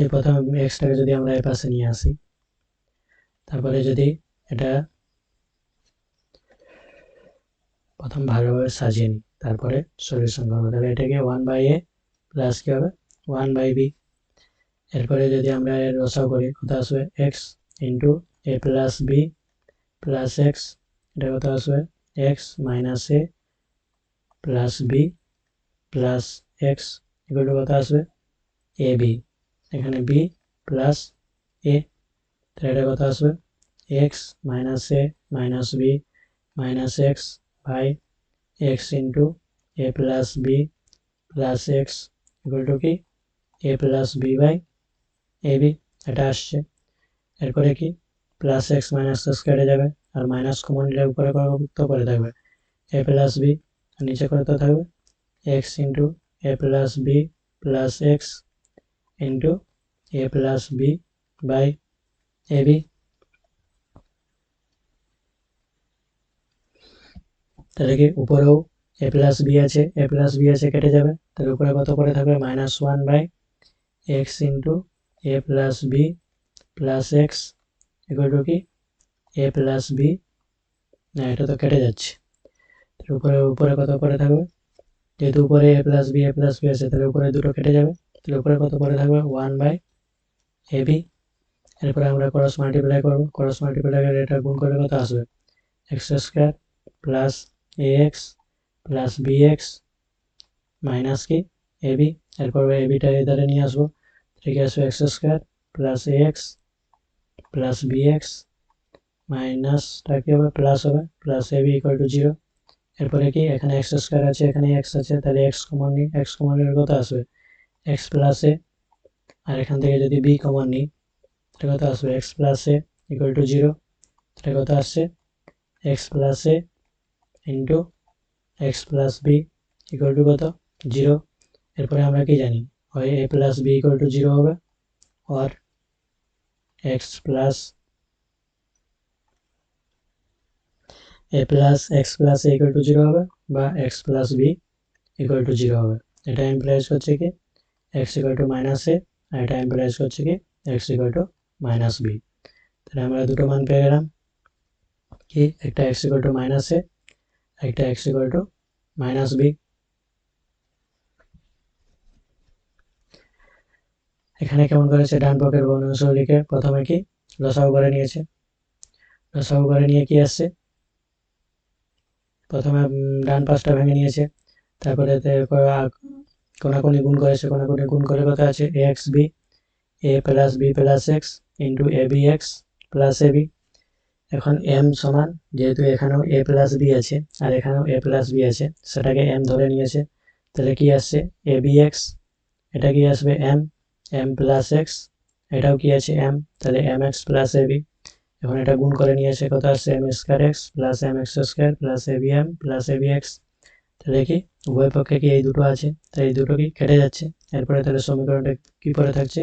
এই প্রথম এক্সটাকে যদি আমরা এই পাশে নিয়ে আসি, তারপরে যদি এটা প্রথম ভালোভাবে সাজিয়ে নিই, তারপরে সলিউশন করবো। তাহলে এটাকে 1/a প্লাস কি হবে 1/b। এরপরে যদি আমরা এর রসাও করি, কত আসবে x into a plus b plus x, এটা কত আসবে x minus a plus b plus x equal to কত আসবে ab, এখানে b প্লাস a, তাহলে এটা কত আসবে x minus a minus b minus x by x into a plus b plus x equal to কি a plus b by ab, এটা আসছে। এরপরে কি প্লাস এক্স মাইনাস এক্স কেটে যাবে, আর মাইনাস কমন নিলে উপরে কত করে থাকবে এ প্লাস বি, আর নিচে কত থাকবে x into a plus B plus x into a plus b by a b. তাহলে কি উপরেও এ প্লাস বি আছে, এ প্লাস বি আছে, কেটে যাবে, তাহলে উপরে কত করে থাকবে minus one by x into a plus B plus x equal to কি এ প্লাস বি, না এটা তো কেটে যাচ্ছে, উপরে উপরে কত করে থাকবে, যেহেতু উপরে এ প্লাস বি আছে, তাহলে উপরে দুটো কেটে যাবে, তাহলে উপরে কত করে থাকবে 1/ab। এরপরে আমরা ক্রস মাল্টিপ্লাই করবো, ক্রস মাল্টিপ্লাই করে এটা গুণ করে কত আসবে X square plus A X plus B X minus কি এবি। এরপর এবিটা এধারে নিয়ে আসবো, ঠিক আসবে X square plus A X plus B X মাইনাসটা কি হবে প্লাস হবে, প্লাস এবি ইকুয়াল টু 0। এরপরে কি এখানে এক্স স্কোয়ার আছে, এখানে এক্স আছে, তাহলে এক্স কমন নিই, এক্স কমন নিলে কত আসবে এক্স প্লাস এ, আর এখান থেকে যদি বি কমন নিই তাহলে কত আসবে X plus A equal to 0, তাহলে কত আসছে X plus A into X plus B equal to কত 0। এরপরে আমরা কি জানি, হয় A plus B equal to 0 হবে, আর X plus A plus X plus A equal to 0 হবে, বা X plus B equal to 0 হবে। এটা ইমপ্লাইজ হচ্ছে কি X equal to minus A, আর এটা ইমপ্লাইজ হচ্ছে কি X equal to minus b. তাহলে আমরা দুটো মান পেয়ে গেলাম, কি একটা x equal to minus a, একটা x equal to minus b. এখানে কেমন করেছে, ডান পক্ষের বর্ণাংশগুলিকে প্রথমে কি লসাগু করে নিয়েছে, লসাগু করে নিয়ে কি আসছে প্রথমে ডান পাশটা ভেঙে নিয়েছে, তারপরে কোনাকুনি গুণ করেছে, কোনাকুনি গুণ করে কত আছে A X B A plus B plus x into A B X plus A B. এখন এম সমান, যেহেতু এখানেও এ প্লাস বি আছে আর এখানেও এ প্লাস বি আছে, সেটাকে এম ধরে নিয়েছে, তাহলে কি আসছে এ বি এক্স, এটা কি আসবে এম এম প্লাস এক্স, এটাও কি আছে এম, তাহলে এম এক্স প্লাস এ বি। এখন এটা গুণ করে নিয়েছে, কত আসছে M square x plus M x square plus A B M plus A B X. তাহলে কি উভয় পক্ষে কি এই দুটো আছে, তাই এই দুটো কি কেটে যাচ্ছে। এরপরে তাহলে সমীকরণটা কি পরে থাকছে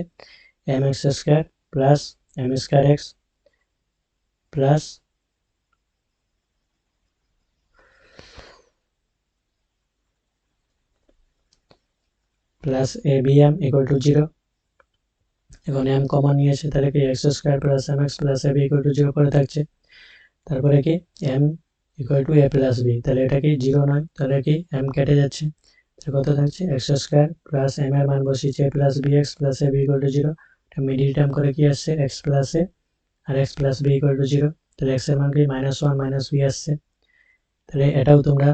m x square plus m square x plus plus A B m equal to 0। এখন এম কমন নিয়েছে, তাহলে কি x square plus M x plus A B equal to 0 করে থাকছে। তারপরে কি m equal to a plus b, তাহলে এটা কি 0 নয়, তাহলে কি এম কেটে যাচ্ছে, তাহলে কত থাকছে এক্স স্কোয়ার প্লাস এম এর মান বসিয়েছে A plus B X plus A B equal to 0, middle term করে কি আসছে এক্স প্লাস এ আর X plus B equal to 0, তাহলে এক্স এর মান কি মাইনাস ওয়ান মাইনাস বি আসছে। তাহলে এটাও তোমরা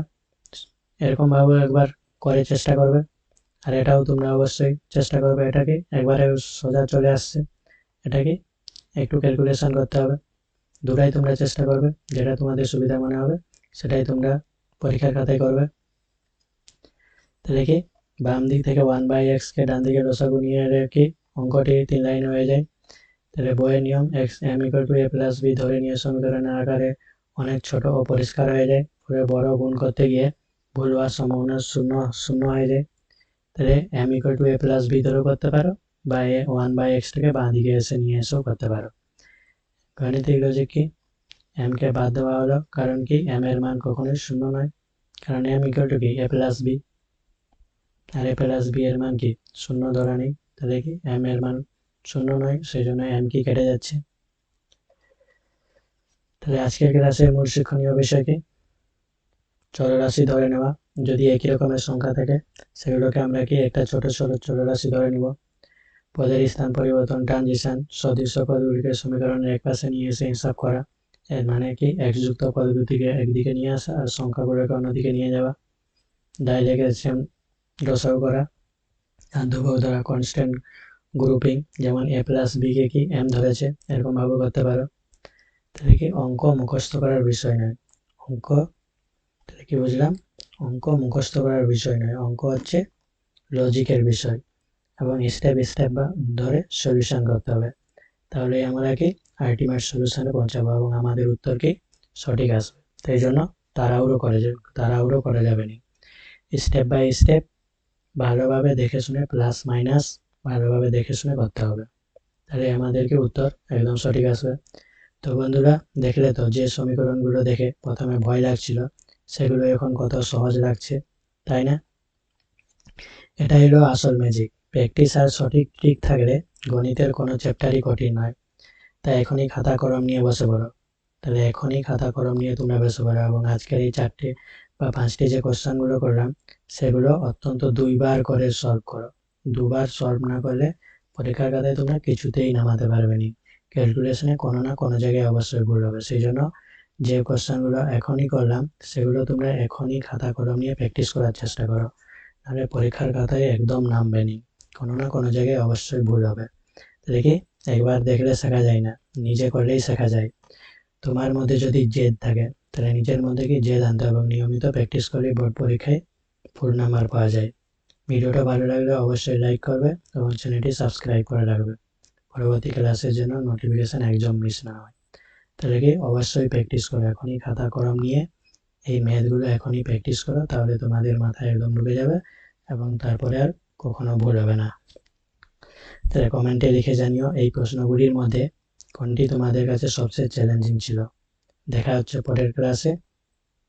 এরকমভাবে একবার করে চেষ্টা করবে, আর এটাও তোমরা অবশ্যই চেষ্টা করবে, এটাকে একবারে সোজা চলে আসছে, এটাকে একটু ক্যালকুলেশন করতে হবে। দুটাই তোমরা চেষ্টা করবে, যেটা তোমাদের সুবিধা মনে হবে সেটাই তোমরা পরীক্ষার খাতায় করবে। তাহলে কি বাম দিক থেকে 1/x-কে ডান দিকে লসাগু নিয়ে রেখে অঙ্কটি 3 লাইনে হয়ে যায়। তাহলে বইয়ের নিয়ম x m equal to a plus b ধরে নিয়ে সমীকরণের আকারে অনেক ছোট ও পরিষ্কার হয়ে যায়, পরে বড় গুণ করতে গিয়ে ভুল হওয়ার সম্ভাবনা শূন্য শূন্য হয়ে যায়। তাহলে m equal to a plus b ধরেও করতে পারো, বা এ 1/x-টাকে বাঁ দিকে এসে নিয়ে এসেও করতে পারো। গাণিতিক লজিক কি, এম কে বাদ দেওয়া হলো, কারণ কি এম এর মান কখনোই শূন্য নয়, কারণ এম ইকুয়াল টু কি a plus B, R A plus B এর মান কি শূন্য ধরা নেই, তাহলে কি এম এর মান শূন্য নয়, সেই জন্য m কি কেটে যাচ্ছে। তাহলে আজকের ক্লাসের মূল শিক্ষণীয় বিষয় কি? চলরাশি ধরে নেওয়া। যদি একই রকমের সংখ্যা থাকে সেগুলোকে আমরা কি একটা ছোট ছোট চলরাশি ধরে নিব। পদের স্থান পরিবর্তন, ট্রানজিশন, সদৃশ্য পদগুলিকে সমীকরণের একপাশে নিয়ে এসে হিসাব করা। এর মানে কি x যুক্ত পদগুলিকে একদিকে নিয়ে আসা আর সংখ্যাগুলোকে অন্যদিকে নিয়ে যাওয়া। ডাইরেক্ট সেম লসাগু করা। আর ধ্রুবক ধরা, কনস্ট্যান্ট গ্রুপিং, যেমন a প্লাস b কে কি m ধরেছে, এরকম ভাবে করতে পারো। তাহলে কি অঙ্ক মুখস্থ করার বিষয় নয়। অঙ্ক তাহলে কি বুঝলাম? অঙ্ক মুখস্থ করার বিষয় নয়, অঙ্ক হচ্ছে লজিকের বিষয় এবং স্টেপ স্টেপ ধরে সলিউশন করতে হবে। তাহলে আমরা কি আলটিমেট সলিউশনে পৌঁছাবো এবং আমাদের উত্তর কি সঠিক আসবে। তাই জন্য তাড়াহুড়ো করা যাবে না। স্টেপ বাই স্টেপ ভালোভাবে দেখে শুনে প্লাস মাইনাস ভালোভাবে দেখে শুনে করতে হবে, তাহলে আমাদেরকে উত্তর একদম সঠিক আসবে। তো বন্ধুরা, দেখলে তো যে সমীকরণগুলো দেখে প্রথমে ভয় লাগছিল সেগুলো এখন কত সহজ লাগছে, তাই না? এটাই হলো আসল ম্যাজিক। প্র্যাকটিস আর সঠিক ট্রিক থাকলে গণিতের কোনো চ্যাপ্টারই কঠিন নয়। তাই এখনই খাতা কলম নিয়ে বসে পড়ো। তাহলে এখনই খাতা কলম নিয়ে তোমরা বসে পড়ো এবং আজকের এই 4টে বা 5টি যে কোশ্চেনগুলো করলাম সেগুলো অত্যন্ত 2বার করে সলভ করো। 2বার সলভ না করলে পরীক্ষার খাতায় তোমরা কিছুতেই নামাতে পারবে না। ক্যালকুলেশনে কোনো না কোনো জায়গায় অবশ্যই ভুল হবে। সেই জন্য যে কোশ্চেনগুলো এখনই করলাম সেগুলো তোমরা এখনই খাতা কলম নিয়ে প্র্যাকটিস করার চেষ্টা করো, নাহলে পরীক্ষার খাতায় একদম নামবে না, কোনো না কোনো জায়গায় অবশ্যই ভুল হবে। দেখি, একবার দেখলে শেখা যায় না, নিজে করলেই শেখা যায়। তোমার মধ্যে যদি জেদ থাকে তাহলে নিজের মধ্যে কি জেদ আনতে হবে এবং নিয়মিত প্র্যাকটিস করলে বোর্ড পরীক্ষায় ফুল নাম্বার পাওয়া যায়। ভিডিওটা ভালো লাগলে অবশ্যই লাইক করবে এবং চ্যানেলটি সাবস্ক্রাইব করে রাখবে, পরবর্তী ক্লাসের জন্য নোটিফিকেশন একদম মিস না হয়। তাহলে কি অবশ্যই প্র্যাকটিস করো, এখনই খাতা কলম নিয়ে এই ম্যাথগুলো এখনই প্র্যাকটিস করো, তাহলে তোমাদের মাথায় একদম ঢুকে যাবে এবং তারপরে আর কখনো ভুল হবে না। তাহলে কমেন্টে লিখে জানিও এই প্রশ্নগুলির মধ্যে কোনটি তোমাদের কাছে সবচেয়ে চ্যালেঞ্জিং ছিল। দেখা হচ্ছে পরের ক্লাসে।